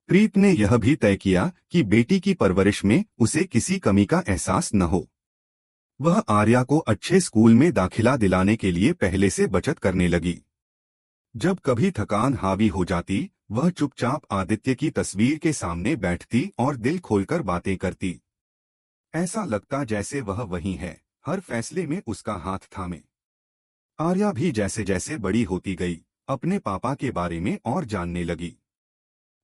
प्रीत ने यह भी तय किया कि बेटी की परवरिश में उसे किसी कमी का एहसास न हो। वह आर्या को अच्छे स्कूल में दाखिला दिलाने के लिए पहले से बचत करने लगी। जब कभी थकान हावी हो जाती, वह चुपचाप आदित्य की तस्वीर के सामने बैठती और दिल खोलकर बातें करती। ऐसा लगता जैसे वह वही है, हर फैसले में उसका हाथ थामे। आर्या भी जैसे जैसे बड़ी होती गई, अपने पापा के बारे में और जानने लगी।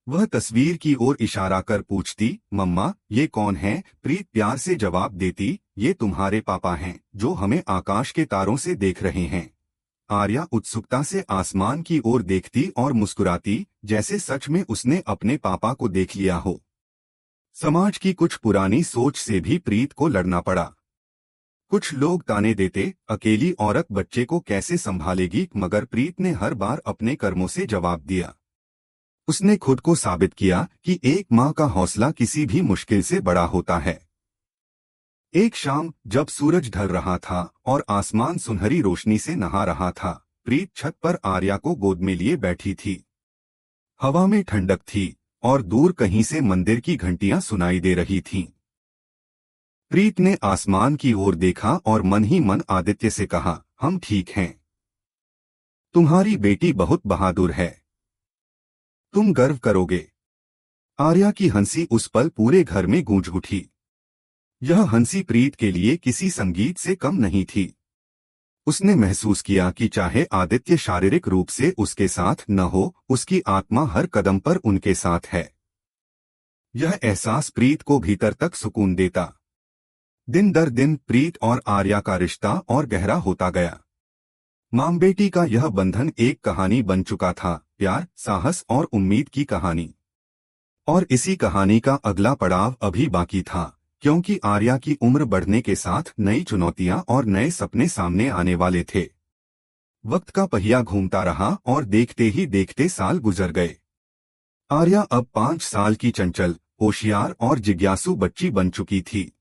वह तस्वीर की ओर इशारा कर पूछती, मम्मा ये कौन है? प्रीत प्यार से जवाब देती, ये तुम्हारे पापा हैं, जो हमें आकाश के तारों से देख रहे हैं। आर्या उत्सुकता से आसमान की ओर देखती और मुस्कुराती, जैसे सच में उसने अपने पापा को देख लिया हो। समाज की कुछ पुरानी सोच से भी प्रीत को लड़ना पड़ा। कुछ लोग ताने देते, अकेली औरत बच्चे को कैसे संभालेगी, मगर प्रीत ने हर बार अपने कर्मों से जवाब दिया। उसने खुद को साबित किया कि एक माँ का हौसला किसी भी मुश्किल से बड़ा होता है। एक शाम जब सूरज ढल रहा था और आसमान सुनहरी रोशनी से नहा रहा था, प्रीत छत पर आर्या को गोद में लिए बैठी थी। हवा में ठंडक थी और दूर कहीं से मंदिर की घंटियां सुनाई दे रही थीं। प्रीत ने आसमान की ओर देखा और मन ही मन आदित्य से कहा, हम ठीक हैं। तुम्हारी बेटी बहुत बहादुर है, तुम गर्व करोगे। आर्या की हंसी उस पल पूरे घर में गूंज उठी। यह हंसी प्रीत के लिए किसी संगीत से कम नहीं थी। उसने महसूस किया कि चाहे आदित्य शारीरिक रूप से उसके साथ न हो, उसकी आत्मा हर कदम पर उनके साथ है। यह एहसास प्रीत को भीतर तक सुकून देता। दिन दर दिन प्रीत और आर्या का रिश्ता और गहरा होता गया। मां बेटी का यह बंधन एक कहानी बन चुका था, प्यार, साहस और उम्मीद की कहानी। और इसी कहानी का अगला पड़ाव अभी बाकी था, क्योंकि आर्या की उम्र बढ़ने के साथ नई चुनौतियां और नए सपने सामने आने वाले थे। वक्त का पहिया घूमता रहा और देखते ही देखते साल गुजर गए। आर्या अब 5 साल की चंचल, होशियार और जिज्ञासु बच्ची बन चुकी थी।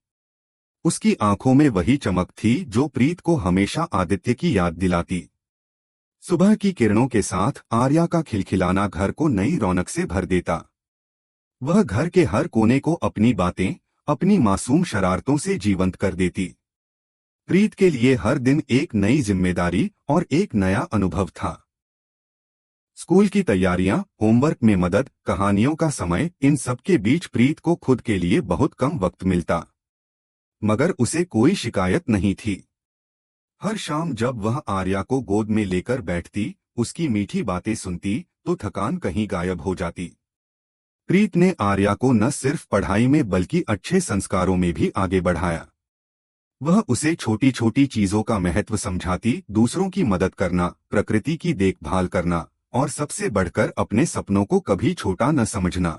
उसकी आंखों में वही चमक थी जो प्रीत को हमेशा आदित्य की याद दिलाती। सुबह की किरणों के साथ आर्या का खिलखिलाना घर को नई रौनक से भर देता। वह घर के हर कोने को अपनी बातें, अपनी मासूम शरारतों से जीवंत कर देती। प्रीत के लिए हर दिन एक नई जिम्मेदारी और एक नया अनुभव था। स्कूल की तैयारियां, होमवर्क में मदद, कहानियों का समय, इन सब के बीच प्रीत को खुद के लिए बहुत कम वक्त मिलता। मगर उसे कोई शिकायत नहीं थी। हर शाम जब वह आर्या को गोद में लेकर बैठती, उसकी मीठी बातें सुनती, तो थकान कहीं गायब हो जाती। प्रीत ने आर्या को न सिर्फ पढ़ाई में बल्कि अच्छे संस्कारों में भी आगे बढ़ाया। वह उसे छोटी छोटी चीजों का महत्व समझाती, दूसरों की मदद करना, प्रकृति की देखभाल करना और सबसे बढ़कर अपने सपनों को कभी छोटा न समझना।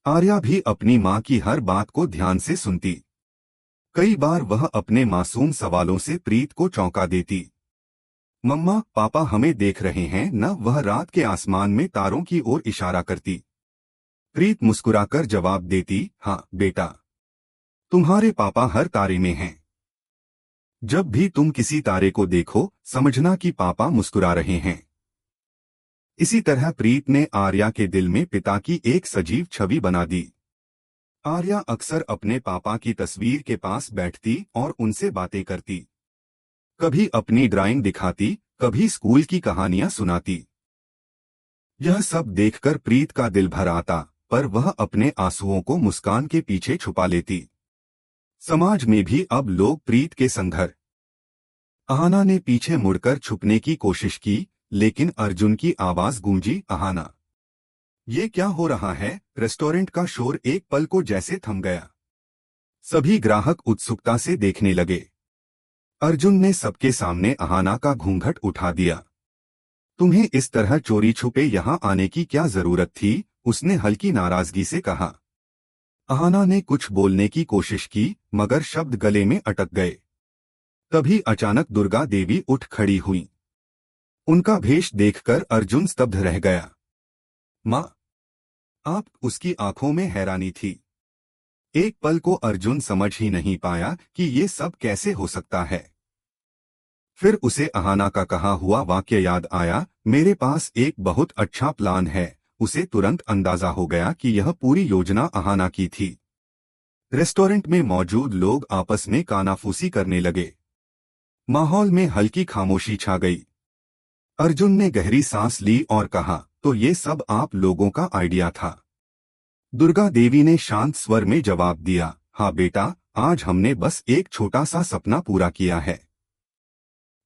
आर्या भी अपनी माँ की हर बात को ध्यान से सुनती। कई बार वह अपने मासूम सवालों से प्रीत को चौंका देती। मम्मा, पापा हमें देख रहे हैं न? वह रात के आसमान में तारों की ओर इशारा करती। प्रीत मुस्कुराकर जवाब देती, हाँ बेटा, तुम्हारे पापा हर तारे में हैं। जब भी तुम किसी तारे को देखो, समझना कि पापा मुस्कुरा रहे हैं। इसी तरह प्रीत ने आर्या के दिल में पिता की एक सजीव छवि बना दी। आर्या अक्सर अपने पापा की तस्वीर के पास बैठती और उनसे बातें करती। कभी अपनी ड्राइंग दिखाती, कभी स्कूल की कहानियां सुनाती। यह सब देखकर प्रीत का दिल भर आता, पर वह अपने आंसुओं को मुस्कान के पीछे छुपा लेती। समाज में भी अब लोग प्रीत के संघर्ष। अहाना ने पीछे मुड़कर छुपने की कोशिश की, लेकिन अर्जुन की आवाज गूंजी, अहाना, ये क्या हो रहा है? रेस्टोरेंट का शोर एक पल को जैसे थम गया। सभी ग्राहक उत्सुकता से देखने लगे। अर्जुन ने सबके सामने अहाना का घूंघट उठा दिया। तुम्हें इस तरह चोरी छुपे यहाँ आने की क्या जरूरत थी? उसने हल्की नाराजगी से कहा। अहाना ने कुछ बोलने की कोशिश की, मगर शब्द गले में अटक गए। तभी अचानक दुर्गा देवी उठ खड़ी हुई। उनका भेष देखकर अर्जुन स्तब्ध रह गया। माँ, आप? उसकी आंखों में हैरानी थी। एक पल को अर्जुन समझ ही नहीं पाया कि ये सब कैसे हो सकता है। फिर उसे अहाना का कहा हुआ वाक्य याद आया, मेरे पास एक बहुत अच्छा प्लान है, उसे तुरंत अंदाजा हो गया कि यह पूरी योजना अहाना की थी। रेस्टोरेंट में मौजूद लोग आपस में कानाफूसी करने लगे। माहौल में हल्की खामोशी छा गई। अर्जुन ने गहरी सांस ली और कहा, तो ये सब आप लोगों का आइडिया था? दुर्गा देवी ने शांत स्वर में जवाब दिया, हाँ बेटा, आज हमने बस एक छोटा सा सपना पूरा किया है।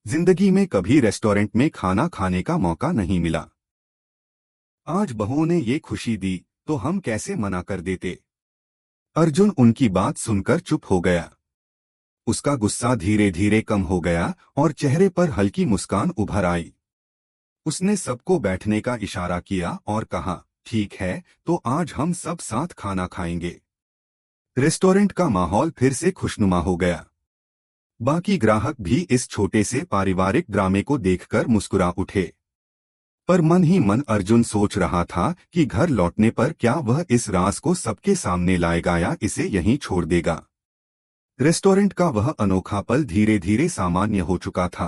जिंदगी में कभी रेस्टोरेंट में खाना खाने का मौका नहीं मिला। आज बहुओं ने ये खुशी दी, तो हम कैसे मना कर देते? अर्जुन उनकी बात सुनकर चुप हो गया। उसका गुस्सा धीरे धीरे कम हो गया और चेहरे पर हल्की मुस्कान उभर आई। उसने सबको बैठने का इशारा किया और कहा, ठीक है, तो आज हम सब साथ खाना खाएंगे। रेस्टोरेंट का माहौल फिर से खुशनुमा हो गया। बाकी ग्राहक भी इस छोटे से पारिवारिक ड्रामे को देखकर मुस्कुरा उठे। पर मन ही मन अर्जुन सोच रहा था कि घर लौटने पर क्या वह इस राज को सबके सामने लाएगा या इसे यहीं छोड़ देगा। रेस्टोरेंट का वह अनोखा पल धीरे धीरे सामान्य हो चुका था।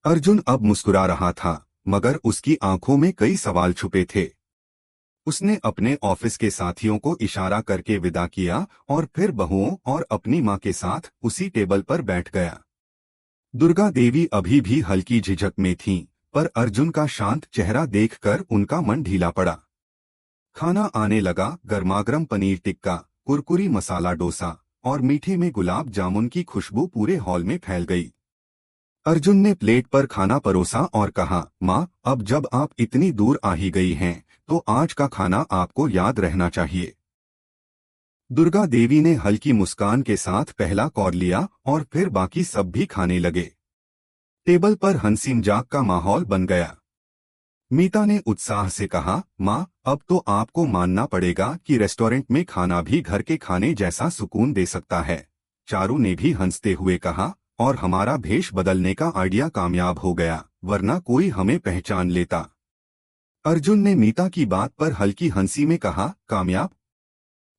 अर्जुन अब मुस्कुरा रहा था, मगर उसकी आंखों में कई सवाल छुपे थे। उसने अपने ऑफिस के साथियों को इशारा करके विदा किया और फिर बहुओं और अपनी मां के साथ उसी टेबल पर बैठ गया। दुर्गा देवी अभी भी हल्की झिझक में थीं, पर अर्जुन का शांत चेहरा देखकर उनका मन ढीला पड़ा। खाना आने लगा। गर्मागर्म पनीर टिक्का, कुरकुरी मसाला डोसा और मीठे में गुलाब जामुन की खुशबू पूरे हॉल में फैल गई। अर्जुन ने प्लेट पर खाना परोसा और कहा, माँ, अब जब आप इतनी दूर आ ही गई हैं, तो आज का खाना आपको याद रहना चाहिए। दुर्गा देवी ने हल्की मुस्कान के साथ पहला कौर लिया और फिर बाकी सब भी खाने लगे। टेबल पर हंसी मजाक का माहौल बन गया। मीता ने उत्साह से कहा, माँ, अब तो आपको मानना पड़ेगा कि रेस्टोरेंट में खाना भी घर के खाने जैसा सुकून दे सकता है। चारू ने भी हंसते हुए कहा, और हमारा भेष बदलने का आइडिया कामयाब हो गया, वरना कोई हमें पहचान लेता। अर्जुन ने मीता की बात पर हल्की हंसी में कहा, कामयाब?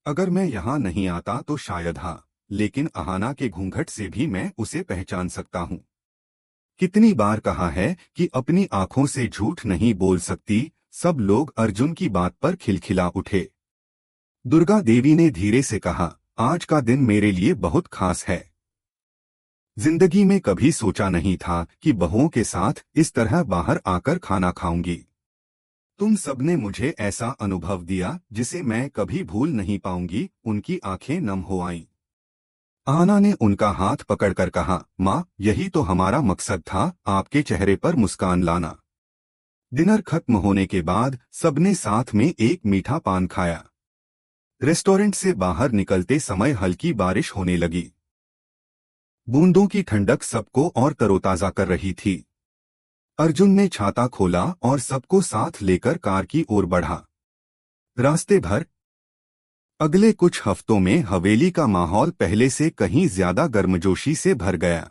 अगर मैं यहाँ नहीं आता तो शायद हाँ, लेकिन अहाना के घूंघट से भी मैं उसे पहचान सकता हूँ। कितनी बार कहा है कि अपनी आंखों से झूठ नहीं बोल सकती। सब लोग अर्जुन की बात पर खिलखिला उठे। दुर्गा देवी ने धीरे से कहा, आज का दिन मेरे लिए बहुत खास है। जिंदगी में कभी सोचा नहीं था कि बहुओं के साथ इस तरह बाहर आकर खाना खाऊंगी। तुम सबने मुझे ऐसा अनुभव दिया जिसे मैं कभी भूल नहीं पाऊंगी। उनकी आंखें नम हो आईं। आना ने उनका हाथ पकड़कर कहा, माँ, यही तो हमारा मकसद था, आपके चेहरे पर मुस्कान लाना। डिनर खत्म होने के बाद सबने साथ में एक मीठा पान खाया। रेस्टोरेंट से बाहर निकलते समय हल्की बारिश होने लगी। बूंदों की ठंडक सबको और तरोताजा कर रही थी। अर्जुन ने छाता खोला और सबको साथ लेकर कार की ओर बढ़ा। रास्ते भर अगले कुछ हफ्तों में हवेली का माहौल पहले से कहीं ज्यादा गर्मजोशी से भर गया।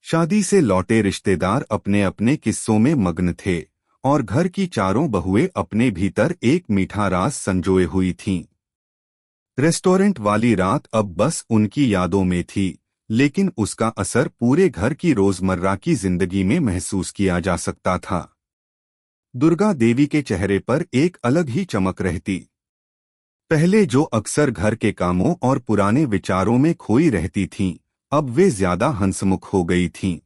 शादी से लौटे रिश्तेदार अपने अपने किस्सों में मग्न थे और घर की चारों बहुएं अपने भीतर एक मीठा राज संजोए हुई थीं। रेस्टोरेंट वाली रात अब बस उनकी यादों में थी, लेकिन उसका असर पूरे घर की रोजमर्रा की जिंदगी में महसूस किया जा सकता था। दुर्गा देवी के चेहरे पर एक अलग ही चमक रहती। पहले जो अक्सर घर के कामों और पुराने विचारों में खोई रहती थीं, अब वे ज्यादा हंसमुख हो गई थीं।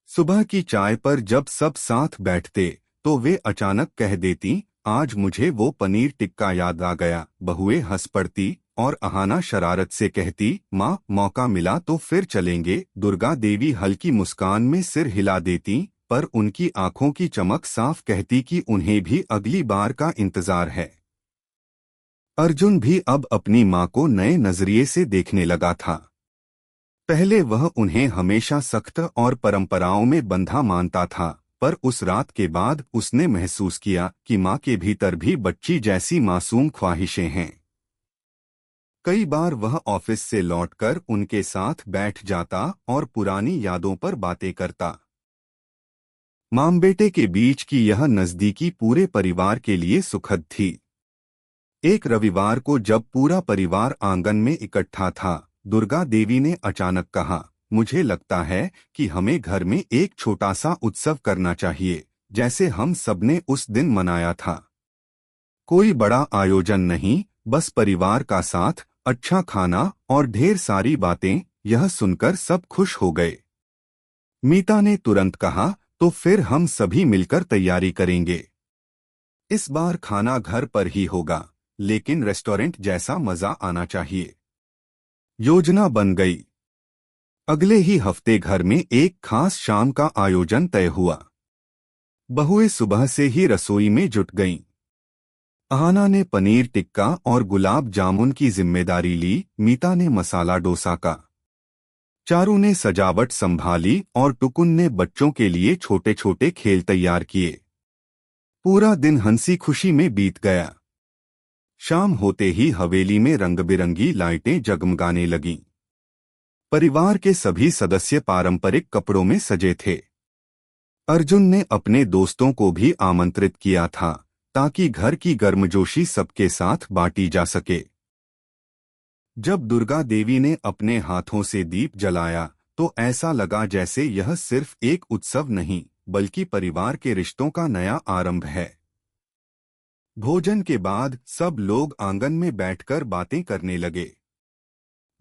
सुबह की चाय पर जब सब साथ बैठते तो वे अचानक कह देती, आज मुझे वो पनीर टिक्का याद आ गया। बहुएं हंस पड़ती और अहाना शरारत से कहती, माँ, मौका मिला तो फिर चलेंगे। दुर्गा देवी हल्की मुस्कान में सिर हिला देती, पर उनकी आंखों की चमक साफ कहती कि उन्हें भी अगली बार का इंतजार है। अर्जुन भी अब अपनी माँ को नए नजरिए से देखने लगा था। पहले वह उन्हें हमेशा सख्त और परंपराओं में बंधा मानता था, पर उस रात के बाद उसने महसूस किया कि माँ के भीतर भी बच्ची जैसी मासूम ख्वाहिशें हैं। कई बार वह ऑफिस से लौटकर उनके साथ बैठ जाता और पुरानी यादों पर बातें करता। मां बेटे के बीच की यह नजदीकी पूरे परिवार के लिए सुखद थी। एक रविवार को जब पूरा परिवार आंगन में इकट्ठा था, दुर्गा देवी ने अचानक कहा, मुझे लगता है कि हमें घर में एक छोटा सा उत्सव करना चाहिए, जैसे हम सबने उस दिन मनाया था। कोई बड़ा आयोजन नहीं, बस परिवार का साथ, अच्छा खाना और ढेर सारी बातें। यह सुनकर सब खुश हो गए। मीता ने तुरंत कहा, तो फिर हम सभी मिलकर तैयारी करेंगे। इस बार खाना घर पर ही होगा, लेकिन रेस्टोरेंट जैसा मजा आना चाहिए। योजना बन गई। अगले ही हफ्ते घर में एक खास शाम का आयोजन तय हुआ। बहुएं सुबह से ही रसोई में जुट गईं। अहाना ने पनीर टिक्का और गुलाब जामुन की जिम्मेदारी ली, मीता ने मसाला डोसा का। चारू ने सजावट संभाली और टुकुन ने बच्चों के लिए छोटे छोटे खेल तैयार किए। पूरा दिन हंसी खुशी में बीत गया। शाम होते ही हवेली में रंग-बिरंगी लाइटें जगमगाने लगीं। परिवार के सभी सदस्य पारंपरिक कपड़ों में सजे थे। अर्जुन ने अपने दोस्तों को भी आमंत्रित किया था, ताकि घर की गर्मजोशी सबके साथ बांटी जा सके। जब दुर्गा देवी ने अपने हाथों से दीप जलाया, तो ऐसा लगा जैसे यह सिर्फ एक उत्सव नहीं, बल्कि परिवार के रिश्तों का नया आरंभ है। भोजन के बाद सब लोग आंगन में बैठकर बातें करने लगे।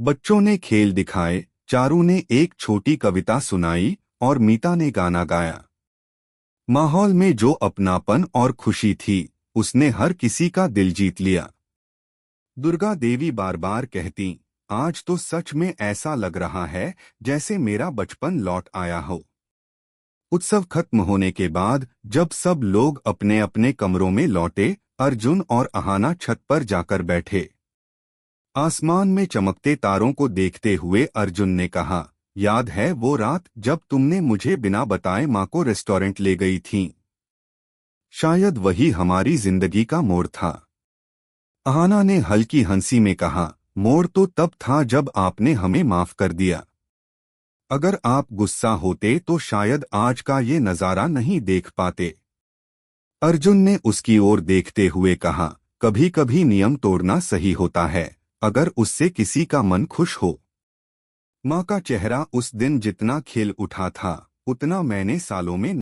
बच्चों ने खेल दिखाए, चारू ने एक छोटी कविता सुनाई और मीता ने गाना गाया। माहौल में जो अपनापन और खुशी थी, उसने हर किसी का दिल जीत लिया। दुर्गा देवी बार बार कहती, आज तो सच में ऐसा लग रहा है जैसे मेरा बचपन लौट आया हो। उत्सव खत्म होने के बाद जब सब लोग अपने अपने कमरों में लौटे, अर्जुन और अहाना छत पर जाकर बैठे। आसमान में चमकते तारों को देखते हुए अर्जुन ने कहा, याद है वो रात जब तुमने मुझे बिना बताए माँ को रेस्टोरेंट ले गई थी? शायद वही हमारी जिंदगी का मोड़ था। अहाना ने हल्की हंसी में कहा, मोड़ तो तब था जब आपने हमें माफ कर दिया। अगर आप गुस्सा होते तो शायद आज का ये नजारा नहीं देख पाते। अर्जुन ने उसकी ओर देखते हुए कहा, कभी कभी नियम तोड़ना सही होता है, अगर उससे किसी का मन खुश हो। माँ का चेहरा उस दिन जितना खिल उठा था, उतना मैंने सालों में